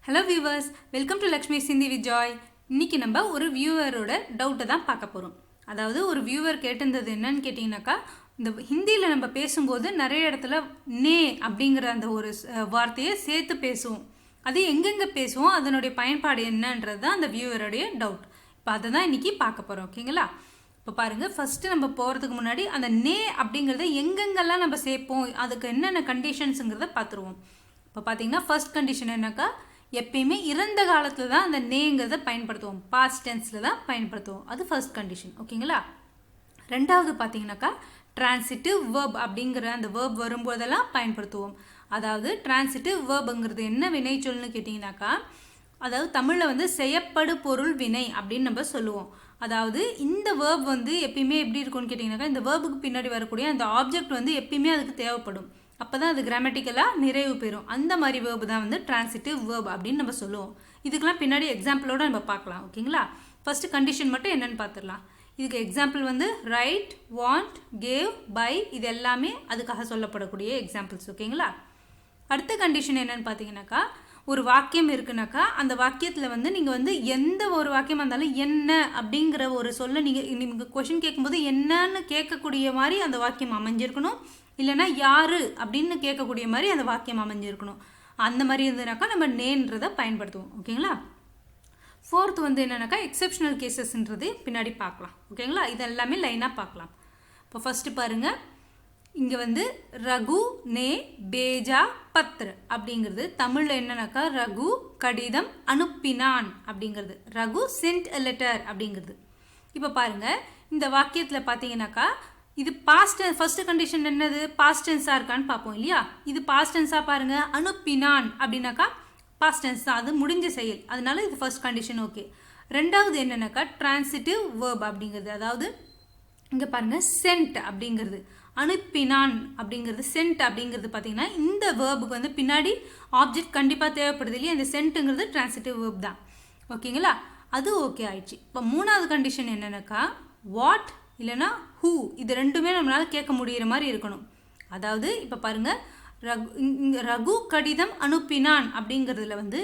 Hello viewers, welcome to LAKSHMI'S Hindi with Joy. இன்னைக்கு நம்ம ஒரு வியூவரோட டவுட்டை தான் பார்க்க போகிறோம். அதாவது ஒரு வியூவர் கேட்டிருந்தது என்னன்னு கேட்டிங்கனாக்கா, இந்த ஹிந்தியில் நம்ம பேசும்போது நிறைய இடத்துல நே அப்படிங்கிற அந்த ஒரு வார்த்தையை சேர்த்து பேசுவோம். அது எங்கெங்கே பேசுவோம், அதனுடைய பயன்பாடு என்னன்றது தான் அந்த வியூவருடைய டவுட். இப்போ அதை தான் இன்றைக்கி பார்க்க போகிறோம். ஓகேங்களா? இப்போ பாருங்கள், ஃபஸ்ட்டு நம்ம போகிறதுக்கு முன்னாடி அந்த நே அப்படிங்கிறத எங்கெங்கெல்லாம் நம்ம சேர்ப்போம், அதுக்கு என்னென்ன கண்டிஷன்ஸுங்கிறத பார்த்துருவோம். இப்போ பார்த்தீங்கன்னா ஃபர்ஸ்ட் கண்டிஷன் என்னக்கா, எப்பயுமே இறந்த காலத்தில் தான் அந்த நேங்கிறத பயன்படுத்துவோம், பாஸ்ட் டென்ஸில் தான் பயன்படுத்துவோம். அது ஃபர்ஸ்ட் கண்டிஷன். ஓகேங்களா? ரெண்டாவது பார்த்தீங்கன்னாக்கா டிரான்சிட்டிவ் வேர்ப் அப்படிங்கிற அந்த வேர்ப் வரும்போதெல்லாம் பயன்படுத்துவோம். அதாவது டிரான்சிட்டிவ் வேர்புங்கிறது என்ன வினைச்சொல்னு கேட்டிங்கனாக்கா, அதாவது தமிழில் வந்து செய்யப்படு பொருள் வினை அப்படின்னு நம்ம சொல்லுவோம். அதாவது இந்த வேர்ப் வந்து எப்பயுமே எப்படி இருக்கும்னு கேட்டிங்கனாக்கா, இந்த வேர்புக்கு பின்னாடி வரக்கூடிய அந்த ஆப்ஜெக்ட் வந்து எப்பயுமே அதுக்கு தேவைப்படும். அப்போ தான் அது கிராமட்டிக்கலாக நிறைவு பெறும். அந்த மாதிரி வேர்பு தான் வந்து டிரான்சிட்டிவ் வேர்ப் அப்படின்னு நம்ம சொல்லுவோம். இதுக்கெல்லாம் பின்னாடி எக்ஸாம்பிளோடு நம்ம பார்க்கலாம். ஓகேங்களா? ஃபஸ்ட்டு கண்டிஷன் மட்டும் என்னென்னு பார்த்துடலாம். இதுக்கு எக்ஸாம்பிள் வந்து ரைட், வாண்ட், கேவ், பை, இது எல்லாமே அதுக்காக சொல்லப்படக்கூடிய எக்ஸாம்பிள்ஸ். ஓகேங்களா? அடுத்த கண்டிஷன் என்னென்னு பார்த்தீங்கன்னாக்கா, ஒரு வாக்கியம் இருக்குனாக்கா அந்த வாக்கியத்தில் வந்து நீங்கள் வந்து எந்த ஒரு வாக்கியமாக இருந்தாலும் என்ன அப்படிங்கிற ஒரு சொல்ல நீங்கள் கொஷின் கேட்கும்போது என்னன்னு கேட்கக்கூடிய மாதிரி அந்த வாக்கியம் அமைஞ்சிருக்கணும். இல்லைனா யார் அப்படின்னு கேட்கக்கூடிய மாதிரி அந்த வாக்கியம் அமைஞ்சிருக்கணும். அந்த மாதிரி இருந்ததுனாக்கா நம்ம நேன்றதை பயன்படுத்துவோம். ஓகேங்களா? ஃபோர்த் வந்து என்னென்னாக்கா எக்ஸப்ஷனல் கேசஸ்ன்றது பின்னாடி பார்க்கலாம். ஓகேங்களா? இது எல்லாமே லைனாக பார்க்கலாம். இப்போ ஃபஸ்ட்டு பாருங்கள், இங்கே வந்து ரகு நே பேஜா பத்ர அப்படிங்கிறது தமிழில் என்னன்னாக்கா ரகு கடிதம் அனுப்பினான் அப்படிங்கிறது, ரகு சென்ட் எ லெட்டர் அப்படிங்கிறது. இப்போ பாருங்கள், இந்த வாக்கியத்தில் பார்த்தீங்கன்னாக்கா இது பாஸ்ட் ஃபர்ஸ்ட் கண்டிஷன் என்னது, பாஸ்ட் டென்ஸாக இருக்கான்னு பார்ப்போம் இல்லையா? இது பாஸ்ட் டென்ஸாக பாருங்கள், அனுப்பினான் அப்படின்னாக்கா பாஸ்ட் டென்ஸ் தான், அது முடிஞ்ச செயல், அதனால இது ஃபர்ஸ்ட் கண்டிஷன். ஓகே. ரெண்டாவது என்னன்னாக்கா டிரான்சிட்டிவ் வேர்ப் அப்படிங்கிறது, அதாவது இங்கே பாருங்கள் சென்ட் அப்படிங்கிறது, அனுப்பினான் அப்படிங்கிறது சென்ட் அப்படிங்கிறது பார்த்தீங்கன்னா இந்த வேர்புக்கு வந்து பின்னாடி ஆப்ஜெக்ட் கண்டிப்பாக தேவைப்படுது இல்லையா? இந்த சென்ட்டுங்கிறது டிரான்சிட்டிவ் வேர்ப் தான். ஓகேங்களா? அது ஓகே ஆயிடுச்சு. இப்போ மூணாவது கண்டிஷன் என்னன்னாக்கா வாட் இல்லைனா ஹூ, இது ரெண்டுமே நம்மளால் கேட்க முடிகிற மாதிரி இருக்கணும். அதாவது இப்போ பாருங்கள், ரகு கடிதம் அனுப்பினான் அப்படிங்கிறதுல வந்து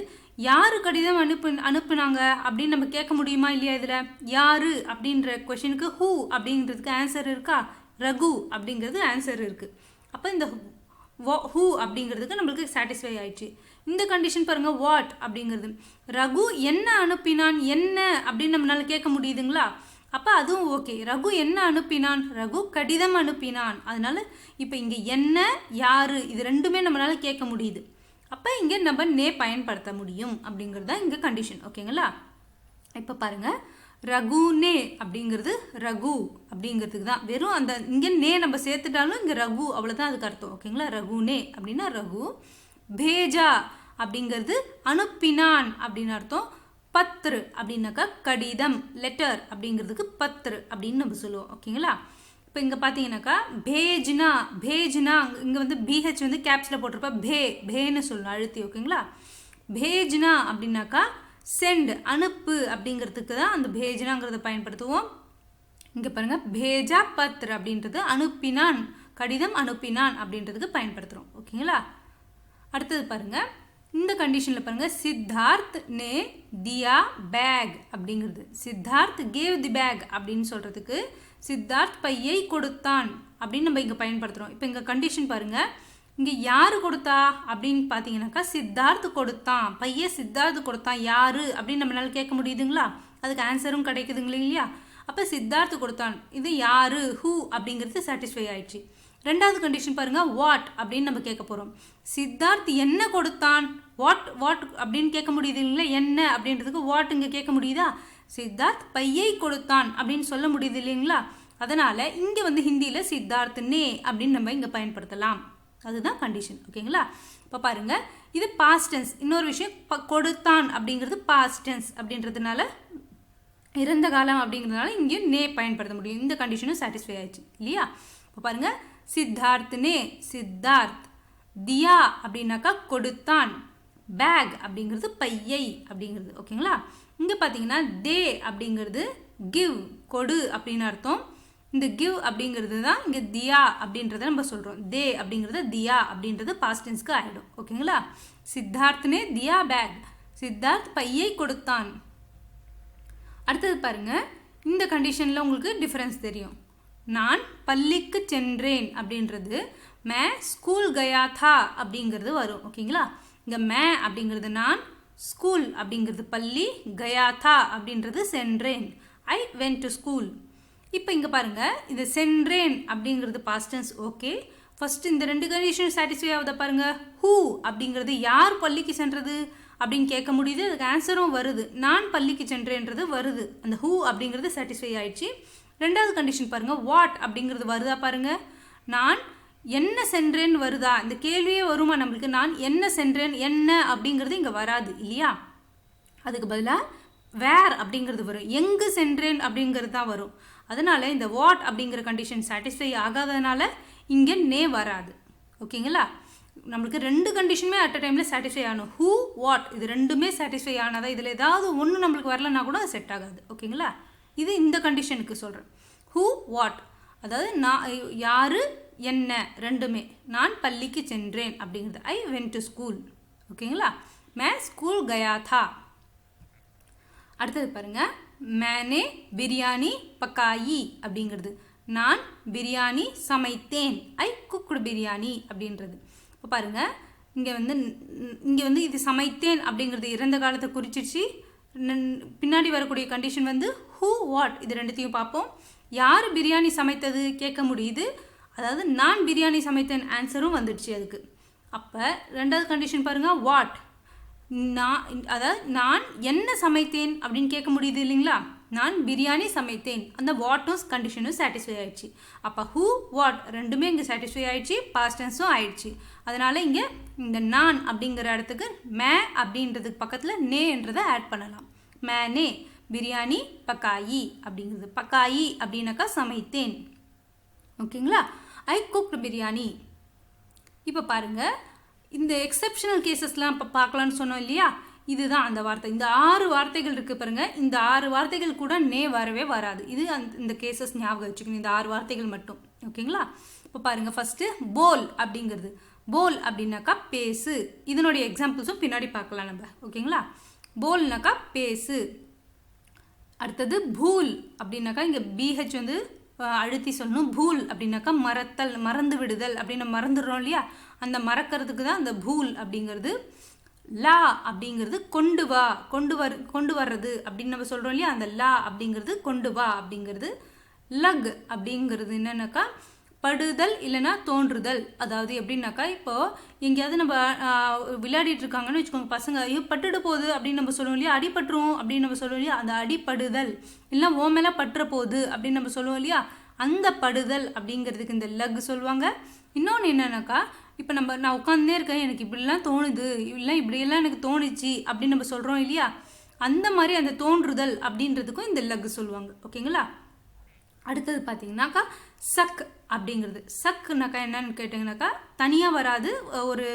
யார் கடிதம் அனுப்புனாங்க அப்படின்னு நம்ம கேட்க முடியுமா இல்லையா? இதில் யார் அப்படின்ற கொஷனுக்கு ஹூ அப்படிங்கிறதுக்கு ஆன்சர் இருக்கா? ரகு அப்படிங்கிறது ஆன்சர் இருக்குது. அப்போ இந்த ஹூ அப்படிங்கிறதுக்கு நம்மளுக்கு சாட்டிஸ்ஃபை ஆயிடுச்சு. இந்த கண்டிஷன் பாருங்கள், வாட் அப்படிங்கிறது ரகு என்ன அனுப்பினான், என்ன அப்படின்னு நம்மளால் கேட்க முடியுதுங்களா? அப்போ அதுவும் ஓகே. ரகு என்ன அனுப்பினான், ரகு கடிதம் அனுப்பினான். அதனால இப்போ இங்கே என்ன யார் இது ரெண்டுமே நம்மளால் கேட்க முடியுது. அப்போ இங்கே நம்ம நே பயன்படுத்த முடியும் அப்படிங்கிறது தான் இங்கே கண்டிஷன். ஓகேங்களா? இப்போ பாருங்கள், ரகுனே அப்படிங்கிறது ரகு அப்படிங்கிறதுக்கு தான், வெறும் அந்த இங்கே நே நம்ம சேர்த்துட்டாலும் இங்கே ரகு அவ்வளோதான் அதுக்கு அர்த்தம். ஓகேங்களா? ரகுனே அப்படின்னா ரகு. பேஜா அப்படிங்கிறது அனுப்பினான் அப்படின்னு அர்த்தம். பத்ரு அப்படின்னாக்கா கடிதம், லெட்டர் அப்படிங்கிறதுக்கு பத்ரு அப்படின்னு நம்ம சொல்லுவோம். ஓகேங்களா? இப்போ இங்கே பார்த்தீங்கன்னாக்கா பேஜ்னா, பேஜ்னா இங்கே வந்து பிஹெச் வந்து கேப்ஸில் போட்டிருப்பா, பேன்னு சொல்லணும் அழுத்தி. ஓகேங்களா? பேஜ்னா அப்படின்னாக்கா சென்ட், அனுப்பு அப்படிங்கிறதுக்கு தான் அந்த பேஜ்னாங்கிறத பயன்படுத்துவோம். இங்கே பாருங்கள், பேஜா பத்ரு அப்படின்றது அனுப்பினான், கடிதம் அனுப்பினான் அப்படின்றதுக்கு பயன்படுத்துகிறோம். ஓகேங்களா? அடுத்தது பாருங்கள், இந்த கண்டிஷனில் பாருங்கள், சித்தார்த் நே தியா பேக் அப்படிங்கிறது, சித்தார்த் கேவ் தி பேக் அப்படின்னு சொல்கிறதுக்கு சித்தார்த் பையை கொடுத்தான் அப்படின்னு நம்ம இங்கே பயன்படுத்துகிறோம். இப்போ இங்கே கண்டிஷன் பாருங்கள், இங்கே யார் கொடுத்தா அப்படின்னு பார்த்தீங்கன்னாக்கா சித்தார்த் கொடுத்தான், பையை சித்தார்த் கொடுத்தான், யார் அப்படின்னு நம்மளால் கேட்க முடியுதுங்களா? அதுக்கு ஆன்சரும் கிடைக்குதுங்களா இல்லையா? அப்போ சித்தார்த் கொடுத்தான், இது யார், ஹூ அப்படிங்கிறது சாட்டிஸ்ஃபை ஆயிடுச்சு. ரெண்டாவது கண்டிஷன் பாருங்கள், வாட் அப்படின்னு நம்ம கேட்க போகிறோம். சித்தார்த் என்ன கொடுத்தான், வாட் அப்படின்னு கேட்க முடியுது இல்லைங்களா? என்ன அப்படின்றதுக்கு வாட் இங்கே கேட்க முடியுதா? சித்தார்த் பையை கொடுத்தான் அப்படின்னு சொல்ல முடியுது இல்லைங்களா? அதனால் இங்கே வந்து ஹிந்தியில் சித்தார்த் நே அப்படின்னு நம்ம இங்கே பயன்படுத்தலாம். அதுதான் கண்டிஷன். ஓகேங்களா? இப்போ பாருங்கள், இது பாஸ்ட் டென்ஸ். இன்னொரு விஷயம், கொடுத்தான் அப்படிங்கிறது பாஸ்ட் டென்ஸ் அப்படின்றதுனால இறந்த காலம் அப்படிங்கிறதுனால இங்கேயும் நே பயன்படுத்த முடியும். இந்த கண்டிஷனும் சாட்டிஸ்ஃபை ஆயிடுச்சு இல்லையா? இப்போ பாருங்கள், சித்தார்த் நே சித்தார்த், தியா அப்படின்னாக்கா கொடுத்தான், பேக் அப்படிங்கிறது பையை அப்படிங்கிறது. ஓகேங்களா? இங்கே பார்த்தீங்கன்னா தே அப்படிங்கிறது கிவ், கொடு அப்படின்னு அர்த்தம். இந்த கிவ் அப்படிங்கிறது தான் இங்கே தியா அப்படின்றத நம்ம சொல்கிறோம். தே அப்படிங்கிறது தியா அப்படின்றது பாஸ்ட் டென்ஸ்க்கு ஆகிடும். ஓகேங்களா? சித்தார்த்னே தியா பேக், சித்தார்த் பையை கொடுத்தான். அடுத்தது பாருங்க, இந்த கண்டிஷனில் உங்களுக்கு டிஃப்ரென்ஸ் தெரியும். நான் பள்ளிக்கு சென்றேன் அப்படின்றது மே ஸ்கூல் கயா தா அப்படிங்கிறது வரும். ஓகேங்களா? இங்கே மே அப்படிங்கிறது நான், ஸ்கூல் அப்படிங்கிறது பள்ளி, கயா தா அப்படின்றது சென்றேன். I went to school. இப்போ இங்கே பாருங்கள், இது சென்றேன் அப்படிங்கிறது பாஸ்ட் டென்ஸ். ஓகே, ஃபஸ்ட்டு இந்த ரெண்டு கண்டிஷன் சாட்டிஸ்ஃபை ஆகுதா பாருங்கள். ஹூ அப்படிங்கிறது யார் பள்ளிக்கு சென்றது அப்படின்னு கேட்க முடியுது, அதுக்கு ஆன்சரும் வருது. நான் பள்ளிக்கு சென்றேன்றது வருது. அந்த ஹூ அப்படிங்கிறது சாட்டிஸ்ஃபை ஆயிடுச்சு. ரெண்டாவது கண்டிஷன் பாருங்கள், வாட் அப்படிங்கிறது வருதா பாருங்கள். நான் என்ன சென்றேன்னு வருதா, இந்த கேள்வியே வருமா நம்மளுக்கு. நான் என்ன சென்றேன், என்ன அப்படிங்கிறது இங்கே வராது இல்லையா. அதுக்கு பதிலாக வேர் அப்படிங்கிறது வரும். எங்கு சென்றேன் அப்படிங்கிறது தான் வரும். அதனால இந்த வாட் அப்படிங்கிற கண்டிஷன் சாட்டிஸ்ஃபை ஆகாததுனால இங்கே நே வராது. ஓகேங்களா? நம்மளுக்கு ரெண்டு கண்டிஷனுமே அட் அ டைமில் சாட்டிஸ்ஃபை ஆகணும். ஹூ வாட் இது ரெண்டுமே சாட்டிஸ்ஃபை ஆனதா, இதில் ஏதாவது ஒன்று நம்மளுக்கு வரலன்னா கூட அது செட் ஆகாது. ஓகேங்களா? இது இந்த கண்டிஷனுக்கு சொல்கிறேன். ஹூ வாட் அதாவது நான், யார், என்ன ரெண்டுமே. நான் பள்ளிக்கு சென்றேன் அப்படிங்கிறது ஐ வென்ட் டு ஸ்கூல். ஓகேங்களா? மே ஸ்கூல் கயா தா. அடுத்தது பாருங்கள், மேனே பிரியாணி பக்காயி அப்படிங்கிறது நான் பிரியாணி சமைத்தேன். ஐ குக்டு பிரியாணி அப்படின்றது. இப்போ பாருங்கள், இங்கே வந்து இது சமைத்தேன் அப்படிங்கிறது இறந்த காலத்தை குறிச்சிடுச்சு. பின்னாடி வரக்கூடிய கண்டிஷன் வந்து ஹூ வாட் இது ரெண்டுத்தையும் பார்ப்போம். யார் பிரியாணி சமைத்தது கேட்க முடியுது, அதாவது நான் பிரியாணி சமைத்தேன் ஆன்சரும் வந்துடுச்சு அதுக்கு. அப்போ ரெண்டாவது கண்டிஷன் பாருங்கள், வாட் அதாவது நான் என்ன சமைத்தேன் அப்படின்னு கேட்க முடியுது இல்லைங்களா. நான் பிரியாணி சமைத்தேன், அந்த வாட்டும் கண்டிஷனும் சாட்டிஸ்ஃபை ஆயிடுச்சு. அப்போ ஹூ வாட் ரெண்டுமே இங்கே சாட்டிஸ்ஃபை ஆயிடுச்சு, பாஸ்ட் டென்ஸும் ஆயிடுச்சு. அதனால் இங்கே இந்த நான் அப்படிங்கிற இடத்துக்கு மே அப்படின்றதுக்கு பக்கத்தில் நேன்றதை ஆட் பண்ணலாம். மேனே பிரியாணி பக்காயி அப்படிங்கிறது. பக்காயி அப்படின்னாக்கா சமைத்தேன். ஓகேங்களா? ஐ குக்டு பிரியாணி. இப்போ பாருங்கள், இந்த எக்ஸப்ஷனல் கேசஸ்லாம் இப்போ பார்க்கலான்னு சொன்னோம் இல்லையா, இதுதான் அந்த வார்த்தை. இந்த 6 வார்த்தைகள் இருக்குது பாருங்கள். இந்த 6 வார்த்தைகள் கூட நே வரவே வராது. இது இந்த கேசஸ் ஞாபகம் வச்சுக்கணும், இந்த 6 வார்த்தைகள் மட்டும். ஓகேங்களா? இப்போ பாருங்கள், ஃபஸ்ட்டு போல் அப்படிங்கிறது. போல் அப்படின்னாக்கா பேசு. இதனுடைய எக்ஸாம்பிள்ஸும் பின்னாடி பார்க்கலாம் நம்ம. ஓகேங்களா? போல்னாக்கா பேசு. அடுத்தது பூல் அப்படின்னாக்கா இங்கே பிஹெச் வந்து அழுத்தி சொல்லணும். பூல் அப்படின்னாக்கா மறத்தல், மறந்து விடுதல் அப்படின்னு மறந்துடுறோம் இல்லையா, அந்த மறக்கிறதுக்கு தான் அந்த பூல் அப்படிங்கிறது. லா அப்படிங்கிறது கொண்டு வா, கொண்டு வர்றது அப்படின்னு நம்ம சொல்கிறோம் இல்லையா, அந்த லா அப்படிங்கிறது கொண்டு வா அப்படிங்கிறது. லக் அப்படிங்கிறது என்னன்னாக்கா படுதல் இல்லைன்னா தோன்றுதல். அதாவது எப்படின்னாக்கா இப்போது எங்கேயாவது நம்ம விளையாடிட்டு இருக்காங்கன்னு வச்சுக்கோங்க பசங்க, ஐயோ பட்டுடு போகுது அப்படின்னு நம்ம சொல்லுவோம் இல்லையா, அடிபட்டுரும் அப்படின்னு நம்ம சொல்லுவோம் இல்லையா, அந்த அடிப்படுதல் இல்லைன்னா ஓ மேலே பட்டுற போகுது அப்படின்னு நம்ம சொல்லுவோம் இல்லையா, அந்த படுதல் அப்படிங்கிறதுக்கு இந்த லக் சொல்லுவாங்க. இன்னொன்று என்னன்னாக்கா, இப்போ நான் உட்காந்துனே இருக்கேன், எனக்கு இப்படிலாம் தோணுது, இல்லை இப்படியெல்லாம் எனக்கு தோணுச்சு அப்படின்னு நம்ம சொல்கிறோம் இல்லையா, அந்த மாதிரி அந்த தோன்றுதல் அப்படின்றதுக்கும் இந்த லக் சொல்லுவாங்க. ஓகேங்களா? அடுத்தது பார்த்தீங்கன்னாக்கா சக் அப்படிங்கிறது. சக்குனாக்கா என்னன்னு கேட்டிங்கனாக்கா தனியாக வராது. ஒரு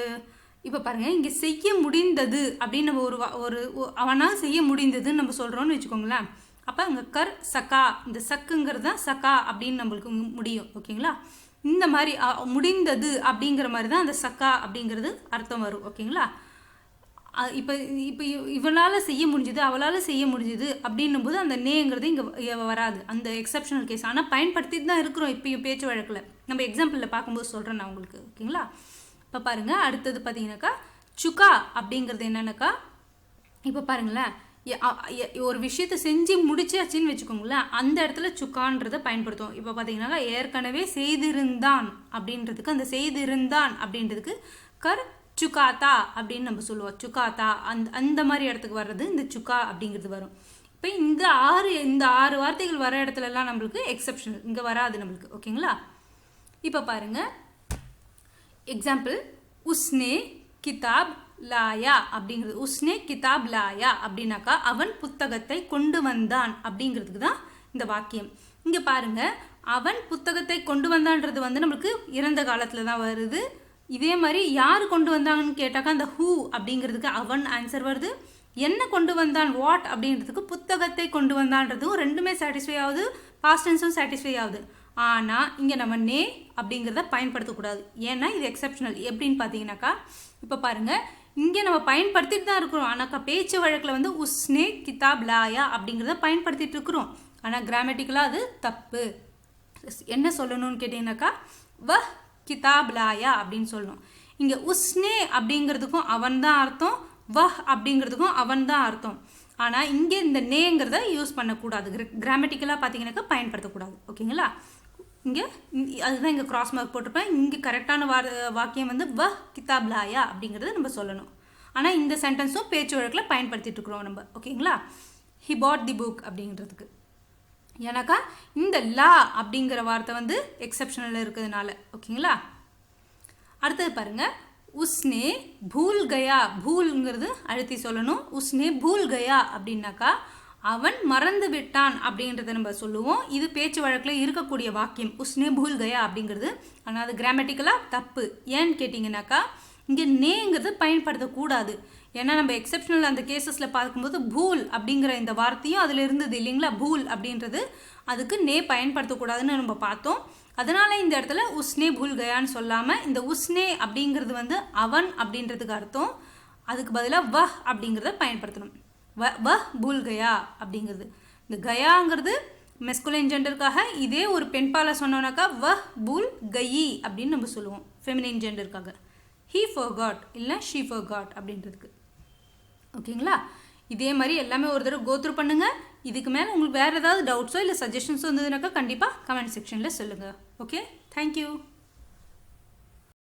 இப்போ பாருங்கள், இங்கே செய்ய முடிந்தது அப்படின்னு நம்ம ஒரு அவனால் செய்ய முடிந்ததுன்னு நம்ம சொல்கிறோன்னு வச்சுக்கோங்களேன். அப்போ அங்கே கர் சக்கா, இந்த சக்குங்கிறது தான் சக்கா அப்படின்னு நம்மளுக்கு முடியும். ஓகேங்களா? இந்த மாதிரி முடிந்தது அப்படிங்கிற மாதிரி தான் அந்த சக்கா அப்படிங்கிறது அர்த்தம் வரும். ஓகேங்களா? இப்போ இவளால் செய்ய முடிஞ்சுது, அவளால் செய்ய முடிஞ்சுது அப்படின்னும் போது அந்த நேங்கிறது இங்கே வராது, அந்த எக்ஸப்ஷனல் கேஸ். ஆனால் பயன்படுத்திட்டு தான் இருக்கிறோம் இப்போயும் பேச்சு வழக்கில். நம்ம எக்ஸாம்பிளில் பார்க்கும்போது சொல்கிறேன் நான் உங்களுக்கு. ஓகேங்களா? இப்போ பாருங்கள், அடுத்தது பார்த்தீங்கன்னாக்கா சுக்கா அப்படிங்கிறது என்னன்னாக்கா, இப்போ பாருங்களேன், ஒரு விஷயத்தை செஞ்சு முடிச்சாச்சின்னு வச்சுக்கோங்களேன், அந்த இடத்துல சுக்கான்றதை பயன்படுத்தும். இப்போ பார்த்தீங்கன்னாக்கா ஏற்கனவே செய்திருந்தான் அப்படின்றதுக்கு, அந்த செய்திருந்தான் அப்படின்றதுக்கு கர் சுக்காத்தா அப்படின்னு நம்ம சொல்லுவோம். சுக்காத்தா அந்த மாதிரி இடத்துக்கு வர்றது இந்த சுக்கா அப்படிங்கிறது வரும். இப்போ இந்த ஆறு வார்த்தைகள் வர இடத்துலலாம் நம்மளுக்கு எக்ஸப்ஷனல் இங்கே வராது நம்மளுக்கு. ஓகேங்களா? இப்போ பாருங்கள் எக்ஸாம்பிள், உஸ்னே கிதாப் லாயா அப்படிங்கிறது. உஸ்னே கிதாப் லாயா அப்படின்னாக்கா அவன் புத்தகத்தை கொண்டு வந்தான் அப்படிங்கிறதுக்கு தான் இந்த வாக்கியம். இங்கே பாருங்கள், அவன் புத்தகத்தை கொண்டு வந்தான்றது வந்து நம்மளுக்கு இறந்த காலத்தில் தான் வருது. இதே மாதிரி யார் கொண்டு வந்தாங்கன்னு கேட்டாக்கா அந்த ஹூ அப்படிங்கிறதுக்கு அவன் ஆன்சர் வருது. என்ன கொண்டு வந்தான் வாட் அப்படின்றதுக்கு புத்தகத்தை கொண்டு வந்தான்றதும் ரெண்டுமே சாட்டிஸ்ஃபை ஆகுது, பாஸ்ட் டென்ஸும் சாட்டிஸ்ஃபை ஆகுது. ஆனால் இங்கே நம்ம நே அப்படிங்கிறத பயன்படுத்தக்கூடாது. ஏன்னா இது எக்ஸப்ஷனல். எப்படின்னு பார்த்தீங்கன்னாக்கா இப்போ பாருங்கள், இங்கே நம்ம பயன்படுத்திட்டு தான் இருக்கிறோம். ஆனாக்கா பேச்சு வழக்கில் வந்து உஸ்னே கிதாப் லாயா அப்படிங்கிறத பயன்படுத்திட்டு இருக்கிறோம். ஆனால் கிராமட்டிக்கலாக அது தப்பு. என்ன சொல்லணும்னு கேட்டிங்கனாக்கா வ கிதாப் லாயா அப்படின்னு சொல்லணும். இங்கே உஸ்னே அப்படிங்கிறதுக்கும் அவன் தான் அர்த்தம், வஹ் அப்படிங்கிறதுக்கும் அவன் தான் அர்த்தம். ஆனால் இங்கே இந்த நேங்கிறத யூஸ் பண்ணக்கூடாது. கிராமட்டிக்கலாக பார்த்தீங்கன்னாக்கா பயன்படுத்தக்கூடாது. ஓகேங்களா? இங்கே அதுதான் இங்கே கிராஸ் மார்க் போட்டிருப்பேன். இங்கே கரெக்டான வாக்கியம் வந்து வ கிதாப் லாயா அப்படிங்கிறத நம்ம சொல்லணும். ஆனால் இந்த சென்டென்ஸும் பேச்சு வழக்கில் பயன்படுத்திட்டு இருக்கிறோம் நம்ம. ஓகேங்களா? ஹி பாட் தி புக் அப்படிங்கிறதுக்கு. ஏன்னாக்கா இந்த லா அப்படிங்கிற வார்த்தை வந்து எக்ஸப்ஷனல் இருக்கிறதுனால. ஓகேங்களா? அடுத்தது பாருங்கள், உஸ்னே பூல் கயா. பூல்ங்கிறது அழுத்தி சொல்லணும். உஸ்னே பூல் கயா அப்படின்னாக்கா அவன் மறந்து விட்டான் அப்படின்றத நம்ம சொல்லுவோம். இது பேச்சு வழக்கில் இருக்கக்கூடிய வாக்கியம் உஸ்னே பூல் கயா அப்படிங்கிறது. ஆனால் அது கிராமட்டிக்கலாக தப்பு. ஏன்னு கேட்டிங்கனாக்கா இங்கே நேங்கிறது பயன்படுத்தக்கூடாது. ஏன்னா நம்ம எக்ஸப்ஷனல் அந்த கேசஸில் பார்க்கும்போது பூல் அப்படிங்கிற இந்த வார்த்தையும் அதில் இருந்தது இல்லைங்களா? பூல் அப்படின்றது அதுக்கு நே பயன்படுத்தக்கூடாதுன்னு நம்ம பார்த்தோம். அதனால் இந்த இடத்துல உஸ்னே பூல் கயான்னு சொல்லாமல் இந்த உஸ்னே அப்படிங்கிறது வந்து அவன் அப்படின்றதுக்கு அர்த்தம். அதுக்கு பதிலாக வஹ் அப்படிங்கிறத பயன்படுத்தணும். வ பூல் கயா அப்படிங்கிறது. இந்த கயாங்கிறது மெஸ்குலைன் ஜெண்டருக்காக. இதே ஒரு பெண்பாலை சொன்னோன்னாக்கா வ பூல் கயி அப்படின்னு நம்ம சொல்லுவோம் ஃபெமினைன் ஜெண்டருக்காக. ஹீ ஃபர்காட் இல்லை ஷீ ஃபர்காட் அப்படின்றதுக்கு. ஓகேங்களா? இதே மாதிரி எல்லாமே ஒரு தடவை கோத்ரூ பண்ணுங்கள். இதுக்கு மேலே உங்களுக்கு வேறு ஏதாவது டவுட்ஸோ இல்லை சஜஷன்ஸோ இருந்ததுனாக்கா கண்டிப்பாக கமெண்ட் செக்ஷனில் சொல்லுங்கள். Okay, thank you.